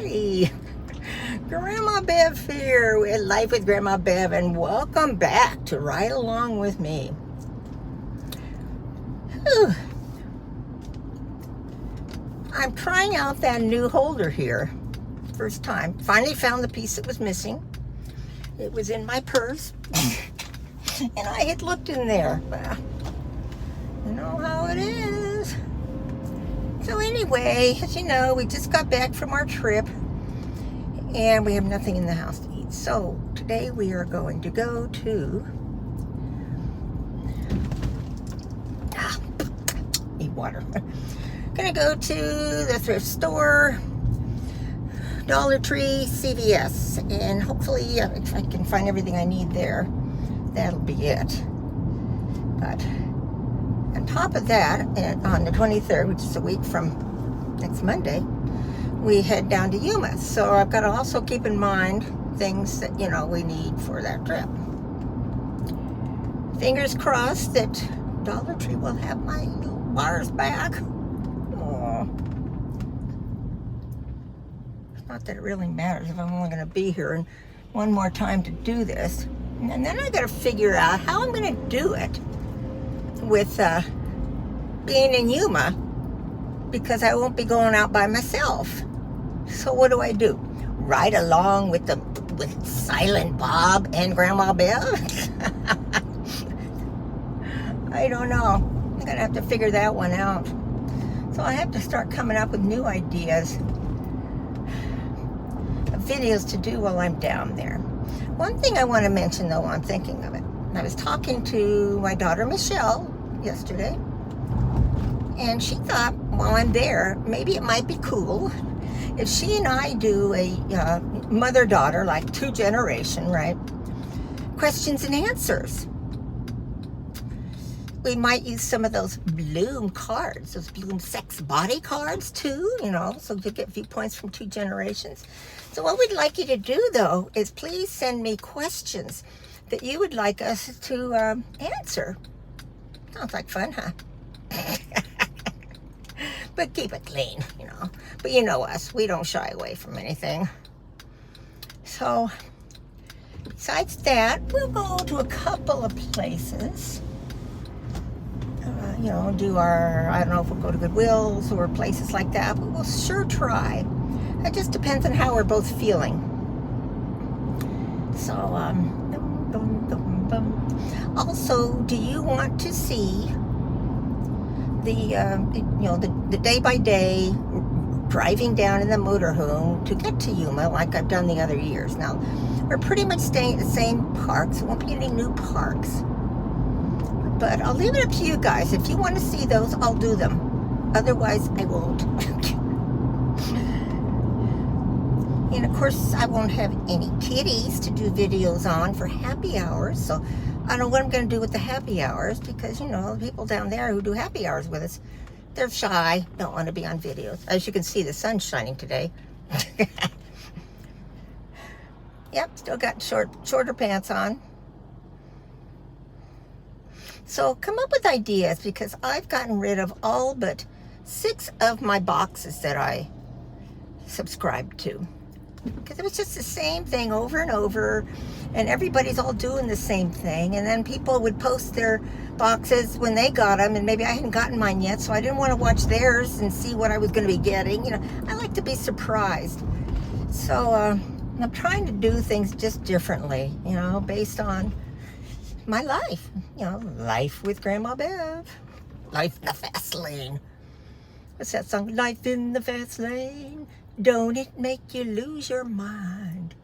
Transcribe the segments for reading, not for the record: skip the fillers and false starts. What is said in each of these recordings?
Hey, Grandma Bev here with Life with Grandma Bev, and welcome back to Ride Along with Me. Whew. I'm trying out that new holder here. First time. Finally found the piece that was missing. It was in my purse. And I had looked in there. Well, you know how it is. So anyway, as you know, we just got back from our trip and we have nothing in the house to eat. So today we are going to go to need water. Gonna go to the thrift store, Tree, CVS, and hopefully if I can find everything I need there, that'll be it. But on top of that, on the 23rd, which is a week from next Monday, we head down to Yuma. So I've got to also keep in mind things that, you know, we need for that trip. Fingers crossed that Dollar Tree will have my little bars back. Oh. It's not that it really matters if I'm only going to be here one more time to do this. And then I got to figure out how I'm going to do it with being in Yuma, because I won't be going out by myself. So what do? Ride along with Silent Bob and Grandma Bev? I don't know. I'm gonna have to figure that one out. So I have to start coming up with new ideas of videos to do while I'm down there. One thing I want to mention, though, while I'm thinking of it, I was talking to my daughter Michelle yesterday, and she thought while I'm there, maybe it might be cool if she and I do a mother-daughter, like 2 generation, right? Questions and answers. We might use some of those Bloom cards, those Bloom sex body cards too, you know, so to get viewpoints from 2 generations. So what we'd like you to do, though, is please send me questions that you would like us to answer. Sounds like fun, huh? But keep it clean, you know. But you know us, we don't shy away from anything. So, besides that, we'll go to a couple of places. You know, do our, I don't know if we'll go to Goodwill's or places like that, but we'll sure try. It just depends on how we're both feeling. So, also, do you want to see the, you know, the day-by-day driving down in the motorhome to get to Yuma like I've done the other years? Now, we're pretty much staying at the same parks. There won't be any new parks. But I'll leave it up to you guys. If you want to see those, I'll do them. Otherwise, I won't. And of course, I won't have any kitties to do videos on for happy hours. So I don't know what I'm going to do with the happy hours, because, you know, the people down there who do happy hours with us, they're shy, don't want to be on videos. As you can see, the sun's shining today. Yep, still got shorter pants on. So come up with ideas, because I've gotten rid of all but 6 of my boxes that I subscribed to. Because it was just the same thing over and over, and everybody's all doing the same thing. And then people would post their boxes when they got them, and maybe I hadn't gotten mine yet, so I didn't want to watch theirs and see what I was going to be getting. You know, I like to be surprised. So I'm trying to do things just differently, you know, based on my life. You know, life with Grandma Bev. Life in the fast lane. What's that song? Life in the fast lane. Don't it make you lose your mind?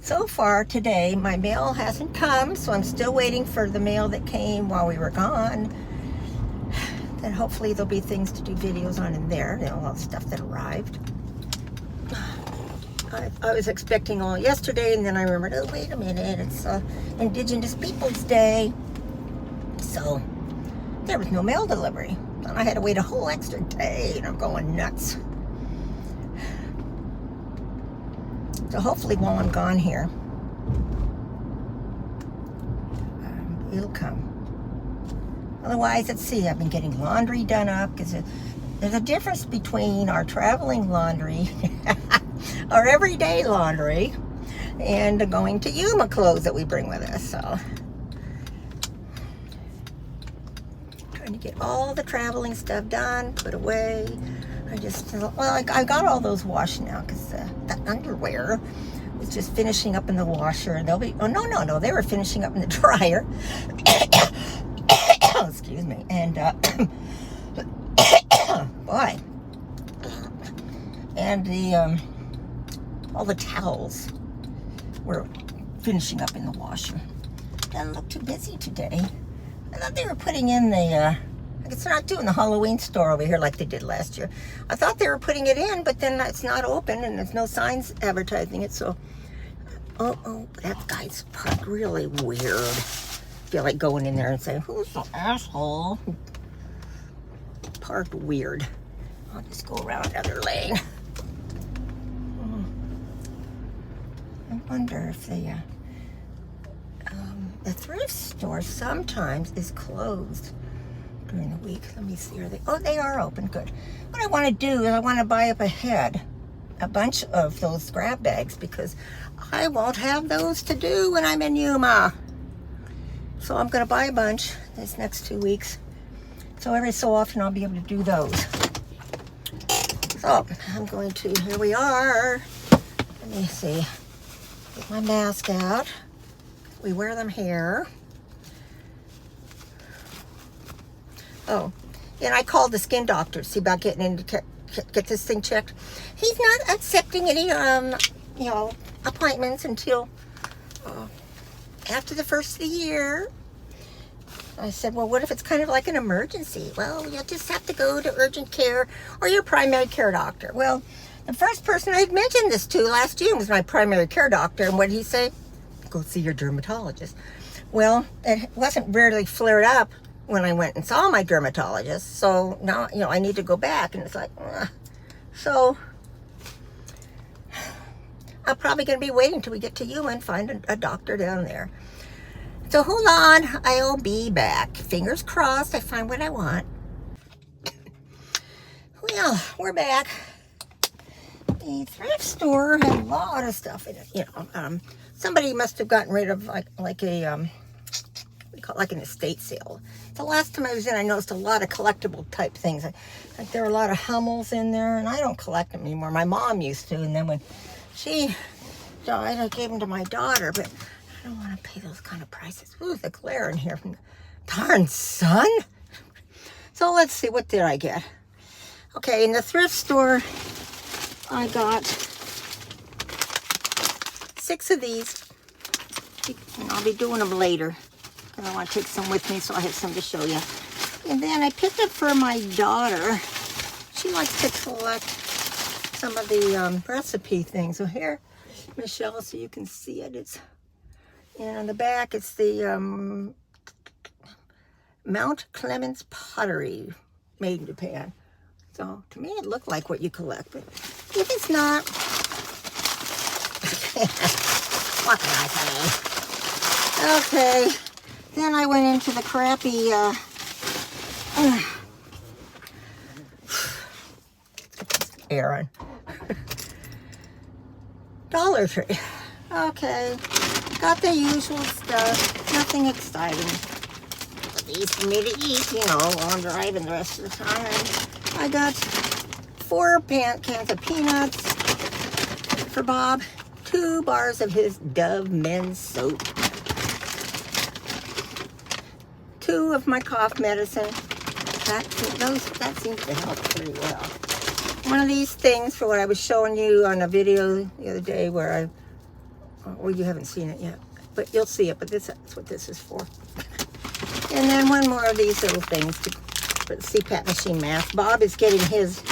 So far today, my mail hasn't come, so I'm still waiting for the mail that came while we were gone. Then hopefully there'll be things to do videos on in there, you know, all the stuff that arrived. I was expecting all yesterday, and then I remembered, oh, wait a minute, it's Indigenous Peoples Day. So there was no mail delivery. And I had to wait a whole extra day, and I'm going nuts. So hopefully while I'm gone here, it'll come. Otherwise, let's see, I've been getting laundry done up, because there's a difference between our traveling laundry, our everyday laundry, and going to Yuma clothes that we bring with us. So, trying to get all the traveling stuff done, put away. I got all those washed now because the underwear was just finishing up in the washer, and no, they were finishing up in the dryer. Excuse me. And boy, and all the towels were finishing up in the washer. Doesn't look too busy today. I thought they were putting in I guess they're not doing the Halloween store over here like they did last year. I thought they were putting it in, but then it's not open and there's no signs advertising it. So, that guy's parked really weird. I feel like going in there and saying, "Who's the asshole?" Parked weird. I'll just go around another lane. I wonder if the thrift store sometimes is closed during the week. Let me see. They are open. Good. What I want to do is I want to buy up ahead a bunch of those grab bags because I won't have those to do when I'm in Yuma. So I'm going to buy a bunch this next 2 weeks. So every so often I'll be able to do those. So I'm going to, here we are. Let me see. Get my mask out. We wear them here. Oh, and I called the skin doctor to see about getting in to get this thing checked. He's not accepting any, appointments until after the first of the year. I said, well, what if it's kind of like an emergency? Well, you'll just have to go to urgent care or your primary care doctor. Well, the first person I'd mentioned this to last June was my primary care doctor. And what did he say? Go see your dermatologist. Well, it wasn't really flared up when I went and saw my dermatologist. So now, I need to go back. And it's like, so I'm probably going to be waiting till we get to Yuma and find a doctor down there. So hold on, I'll be back. Fingers crossed I find what I want. Well, we're back. The thrift store had a lot of stuff in it. Somebody must have gotten rid of like an estate sale. The last time I was in, I noticed a lot of collectible type things. Like there were a lot of Hummels in there, and I don't collect them anymore. My mom used to, and then when she died, I gave them to my daughter, but I don't want to pay those kind of prices. Ooh, the glare in here from the darn sun. So let's see, what did I get? Okay, in the thrift store, I got 6 of these. And I'll be doing them later. And I want to take some with me so I have some to show you. And then I picked up for my daughter. She likes to collect some of the recipe things. So here, Michelle, so you can see it. And on the back, it's the Mount Clemens pottery made in Japan. So to me, it looked like what you collect, but if it's not, what can I say? Okay, then I went into the crappy, air on. Dollar Tree. Okay, got the usual stuff, nothing exciting. But these for me to eat, while I'm driving the rest of the time. I got 4 cans of peanuts for Bob, 2 bars of his Dove men's soap, 2 of my cough medicine. That seems to help pretty well. One of these things for what I was showing you on a video the other day where well, you haven't seen it yet, but you'll see it, but that's what this is for. And then one more of these little things for the CPAP machine mask. Bob is getting his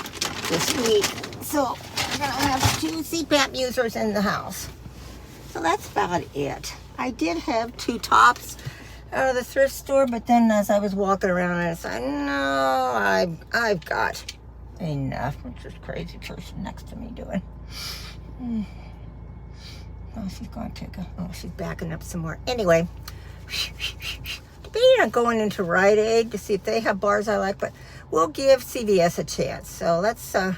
this week, so we're gonna have 2 CPAP users in the house. So that's about it. I did have 2 tops out of the thrift store, but then as I was walking around, I decided, no, I've got enough. What's this crazy person next to me doing? Oh, she's going to take she's backing up some more. Anyway, debating on going into Rite Aid to see if they have bars I like, but we'll give CVS a chance. So let's, I'm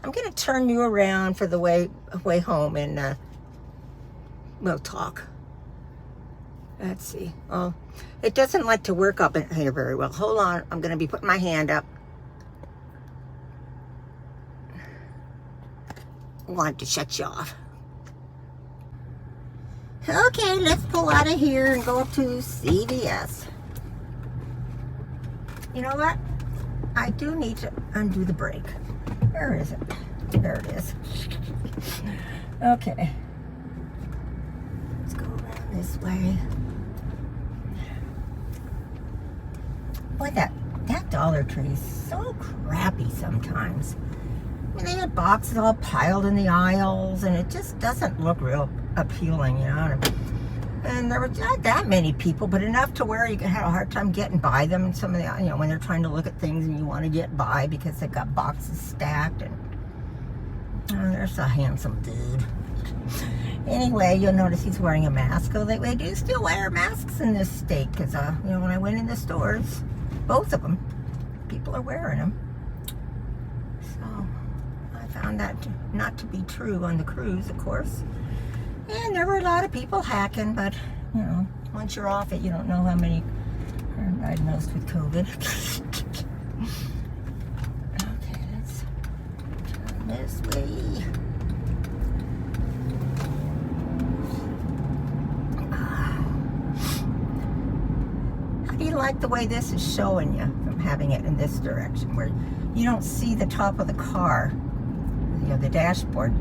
going to turn you around for the way home, and we'll talk. Let's see. Oh, it doesn't like to work up in here very well. Hold on. I'm going to be putting my hand up. I wanted to shut you off. Okay, let's pull out of here and go up to CVS. You know what? I do need to undo the brake. Where is it? There it is. Okay. Let's go around this way. Boy, that Dollar Tree is so crappy sometimes. I mean, they had boxes all piled in the aisles, and it just doesn't look real appealing, you know. And there were not that many people, but enough to where you had a hard time getting by them. And some of the, you know, when they're trying to look at things and you want to get by because they've got boxes stacked. And oh, there's a handsome dude. Anyway, you'll notice he's wearing a mask. Oh, they do still wear masks in this state because, you know, when I went in the stores, both of them, people are wearing them. So I found that not to be true on the cruise, of course. And there were a lot of people hacking, but, you know, once you're off it, you don't know how many are diagnosed with COVID. Okay, let's turn this way. How do you like the way this is showing you from having it in this direction, where you don't see the top of the car, you know, the dashboard?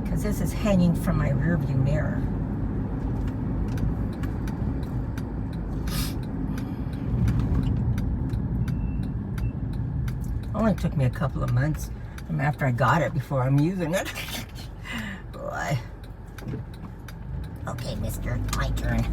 Because this is hanging from my rear view mirror. Only took me a couple of months from after I got it before I'm using it. Boy. Okay, mister, my turn.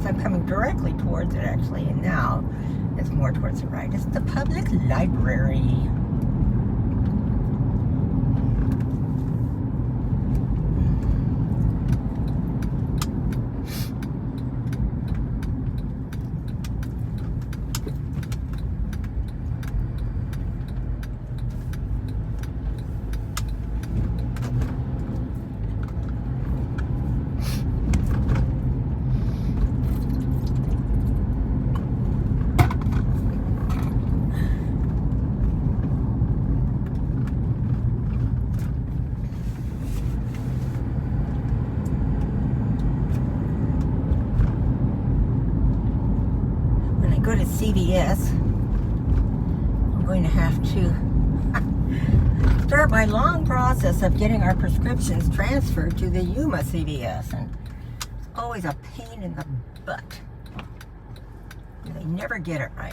I'm coming directly towards it, actually, and now it's more towards the right. It's the public library. Go to CVS, I'm going to have to start my long process of getting our prescriptions transferred to the Yuma CVS, and it's always a pain in the butt. They never get it right.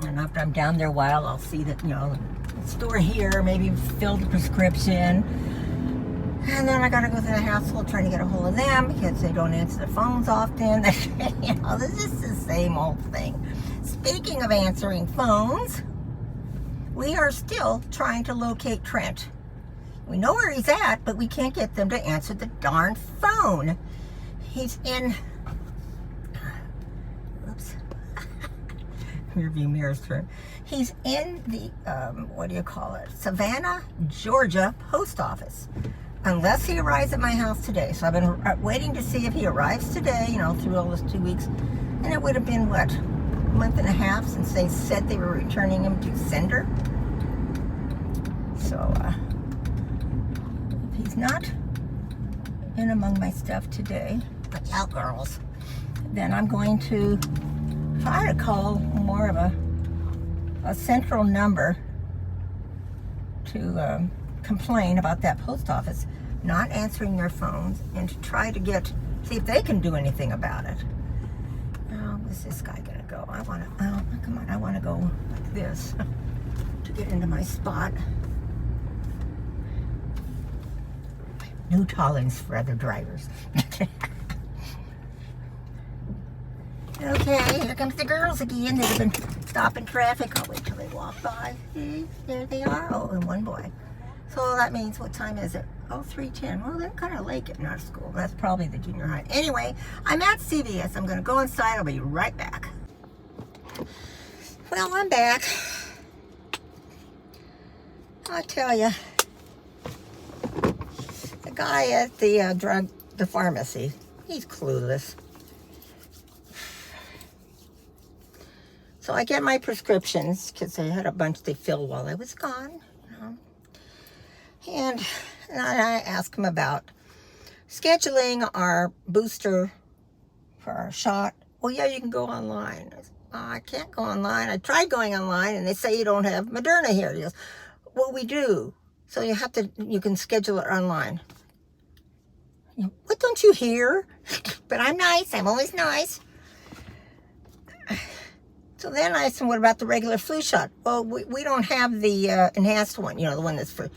And after I'm down there a while, I'll see that, you know, the store here, maybe fill the prescription. And then I gotta go through the hassle trying to get a hold of them because they don't answer their phones often. You know, this is the same old thing. Speaking of answering phones, we are still trying to locate Trent. We know where he's at, but we can't get them to answer the darn phone. He's in, oops, rearview mirror's turn. He's in the, what do you call it? Savannah, Georgia post office. Unless he arrives at my house today. So I've been waiting to see if he arrives today, you know, through all those 2 weeks. And it would have been, what, a month and a half since they said they were returning him to sender. So, if he's not in among my stuff today, look out, girls, then I'm going to try to call more of a central number to complain about that post office not answering their phones, and to try to see if they can do anything about it. Oh, where's this guy gonna go? I want to, oh, come on, I want to go like this to get into my spot. New tolerance for other drivers. Okay, here comes the girls again that have been stopping traffic. I'll wait till they walk by. See, there they are. Oh, and one boy. So that means, what time is it? Oh, 3:10. Well, they're kind of late getting out of school. That's probably the junior high. Anyway, I'm at CVS. I'm going to go inside. I'll be right back. Well, I'm back. I tell you, the guy at the pharmacy, he's clueless. So I get my prescriptions because I had a bunch they filled while I was gone, you know. And I ask him about scheduling our booster for our shot. Well, yeah, you can go online. I said, oh, I can't go online. I tried going online, and they say you don't have Moderna here. He goes, well, we do. So you can schedule it online. You know, what don't you hear? But I'm nice. I'm always nice. So then I said, what about the regular flu shot? Well, we don't have the enhanced one, you know, the one that's for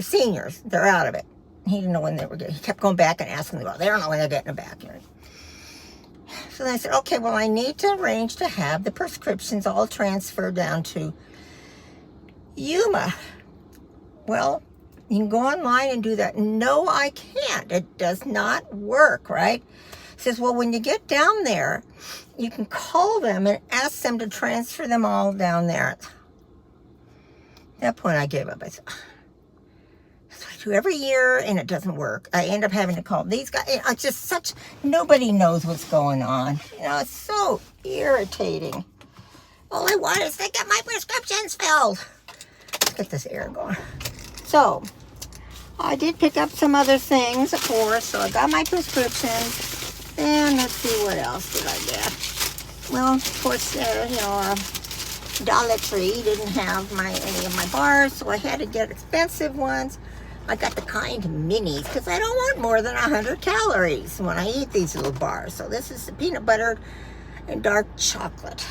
seniors. They're out of it. He didn't know when they were getting. He kept going back and asking them, well, they don't know when they're getting it back. You know? So then I said, okay, well, I need to arrange to have the prescriptions all transferred down to Yuma. Well, you can go online and do that. No, I can't. It does not work, right? He says, well, when you get down there, you can call them and ask them to transfer them all down there. At that point, I gave up. I said, that's what I do every year, and it doesn't work. I end up having to call these guys. It's just nobody knows what's going on. You know, it's so irritating. All I want is to get my prescriptions filled. Let's get this air going. So, I did pick up some other things, of course. So I got my prescriptions. And let's see, what else did I get? Well, of course, Dollar Tree didn't have any of my bars, so I had to get expensive ones. I got the kind minis because I don't want more than 100 calories when I eat these little bars. So this is the peanut butter and dark chocolate.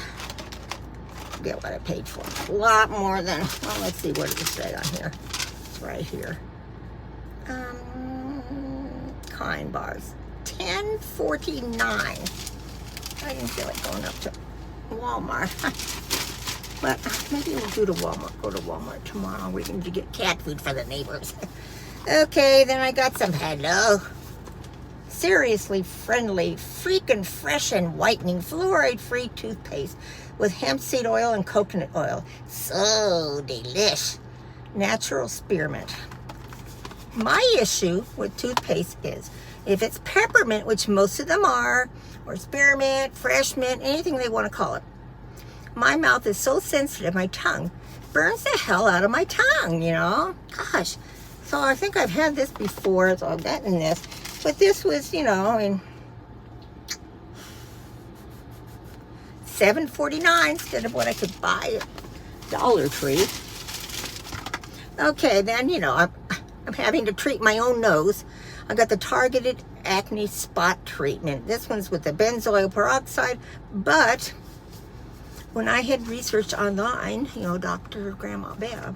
Forget what I paid for. A lot more than, well, let's see, what did it say on here? It's right here. Kind bars. $10.49. I didn't feel like going up to Walmart. But maybe we'll go to Walmart tomorrow. We can get cat food for the neighbors. Okay, then I got some Hello. Seriously friendly, freaking fresh and whitening, fluoride-free toothpaste with hemp seed oil and coconut oil. So delish. Natural spearmint. My issue with toothpaste is if it's peppermint, which most of them are, or spearmint, fresh mint, anything they want to call it, my mouth is so sensitive, my tongue burns the hell out of my tongue, you know? Gosh. So I think I've had this before, so I've gotten this. But this was, you know, in $7.49 instead of what I could buy at Dollar Tree. Okay, then, you know, I'm having to treat my own nose. I got the targeted acne spot treatment. This one's with the benzoyl peroxide, but when I had researched online, you know, Dr. Grandma Bev,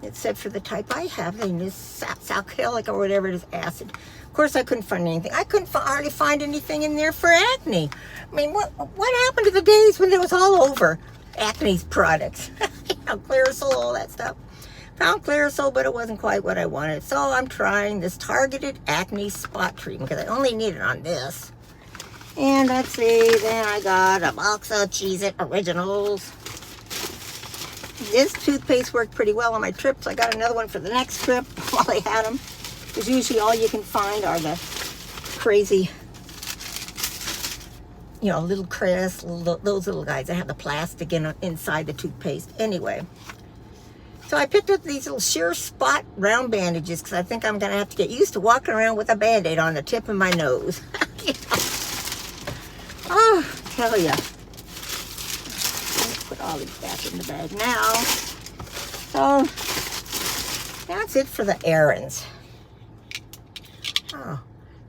it said for the type I have, they use salicylic or whatever it is, acid. Of course, I couldn't find anything. I couldn't hardly find anything in there for acne. I mean, what happened to the days when it was all over acne products? You know, Clearasil, all that stuff. Found Clearasil, but it wasn't quite what I wanted. So I'm trying this targeted acne spot treatment because I only need it on this. And let's see, then I got a box of Cheez-It Originals. This toothpaste worked pretty well on my trips. I got another one for the next trip while I had them. Because usually all you can find are the crazy, you know, little Crest, those little guys that have the plastic inside the toothpaste. Anyway. So I picked up these little sheer spot round bandages because I think I'm going to have to get used to walking around with a Band-Aid on the tip of my nose. You know? Oh, I tell ya. Let's put all these back in the bag now. So, that's it for the errands.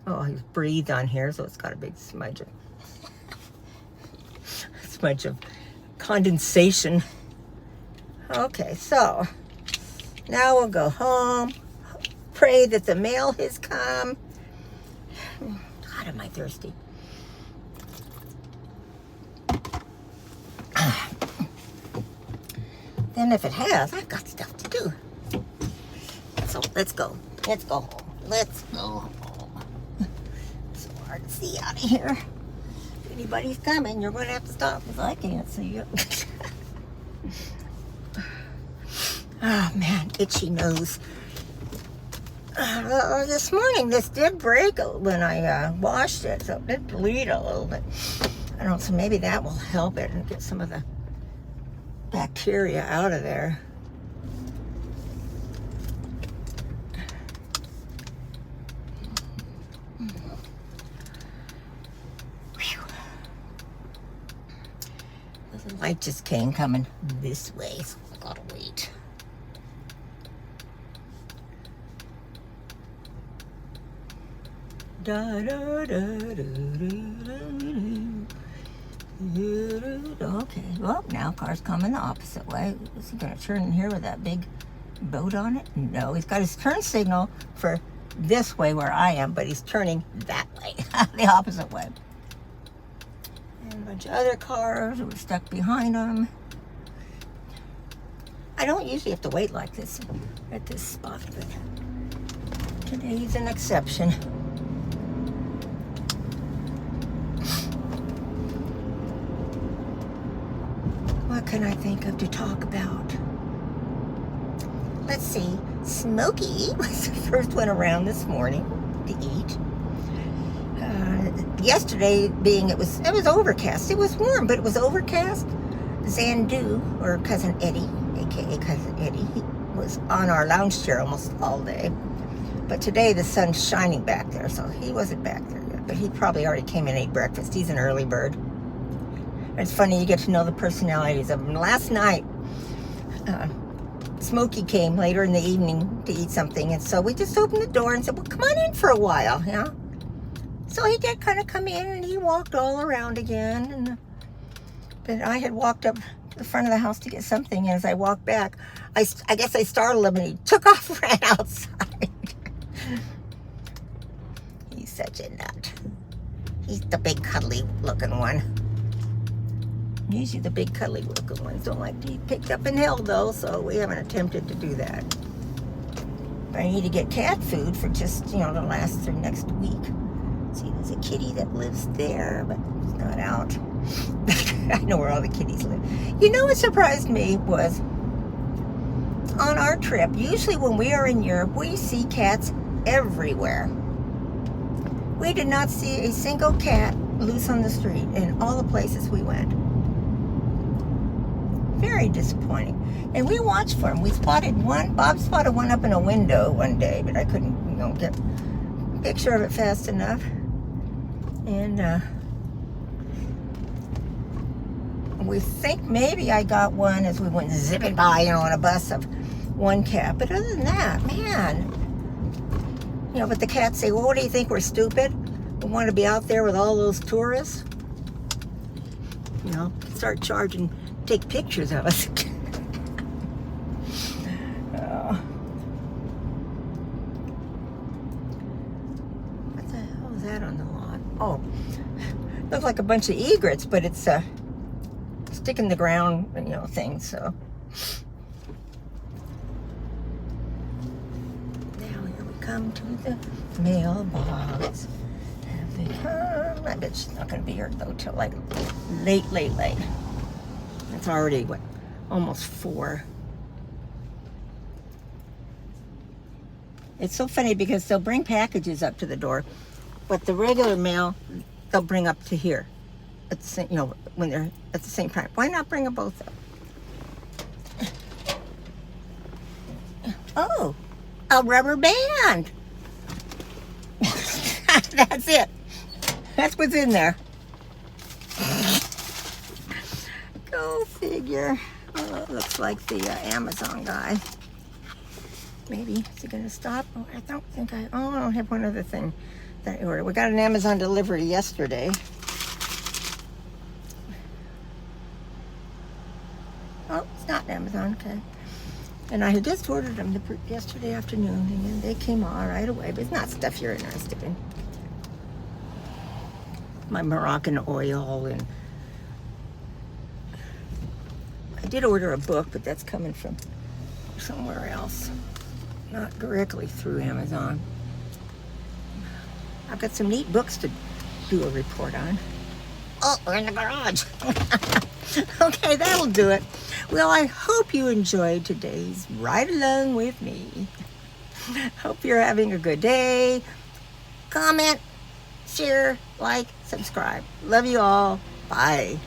Oh, he's breathed on here, so it's got a big smudge of condensation. Okay, so now we'll go home, pray that the mail has come. God, am I thirsty. Then if it has, I've got stuff to do. So let's go. Let's go home. Let's go home. It's so hard to see out of here. If anybody's coming, you're going to have to stop because I can't see you. Oh man, itchy nose. This morning, this did break when I washed it, so it did bleed a little bit. I don't know, so maybe that will help it and get some of the bacteria out of there. Whew. The light just came coming this way, so I gotta wait. Da, da, da, da, da. Okay, well, now car's coming the opposite way. Is he gonna turn in here with that big boat on it? No, he's got his turn signal for this way where I am, but he's turning that way, the opposite way. And a bunch of other cars were stuck behind him. I don't usually have to wait like this at this spot, but today's an exception. What can I think of to talk about? Let's see. Smokey was the first one around this morning to eat. Yesterday, being it was overcast. It was warm, but it was overcast. Zandu, or Cousin Eddie, aka Cousin Eddie, he was on our lounge chair almost all day. But today the sun's shining back there, so he wasn't back there yet. But he probably already came and ate breakfast. He's an early bird. It's funny, you get to know the personalities of them. Last night, Smokey came later in the evening to eat something, and so we just opened the door and said, well, come on in for a while, you know? So he did kind of come in, and he walked all around again. But I had walked up to the front of the house to get something, and as I walked back, I guess I startled him, and he took off and ran outside. He's such a nut. He's the big cuddly-looking one. Usually the big cuddly looking ones don't like to be picked up and held though, so we haven't attempted to do that. But I need to get cat food for just, to last through next week. See, there's a kitty that lives there, but it's not out. I know where all the kitties live. You know what surprised me was, on our trip, usually when we are in Europe, we see cats everywhere. We did not see a single cat loose on the street in all the places we went. Very disappointing. And we watched for him. We spotted one. Bob spotted one up in a window one day, but I couldn't, get a picture of it fast enough. And we think maybe I got one as we went zipping by, on a bus of one cat. But other than that, man, but the cats say, well, what do you think? We're stupid? We want to be out there with all those tourists? Start charging. Take pictures of us. What the hell is that on the lawn? Oh, looks like a bunch of egrets, but it's a stick in the ground, thing. So now here we come to the mailbox. Have they come? I bet she's not going to be here though till like late. It's already, almost 4. It's so funny because they'll bring packages up to the door, but the regular mail, they'll bring up to here. At the same, when they're at the same time. Why not bring them both up? Oh, a rubber band. That's it. That's what's in there. Go figure. Oh, it looks like the Amazon guy. Maybe. Is he going to stop? Oh, I don't have one other thing that I ordered. We got an Amazon delivery yesterday. Oh, it's not Amazon. Okay. And I had just ordered them yesterday afternoon, and they came all right away. But it's not stuff you're interested in. My Moroccan oil and I did order a book, but that's coming from somewhere else, not directly through Amazon. I've got some neat books to do a report on. Oh, we're in the garage. Okay, that'll do it. Well, I hope you enjoyed today's Ride Along with me. Hope you're having a good day. Comment, share, like, subscribe. Love you all. Bye.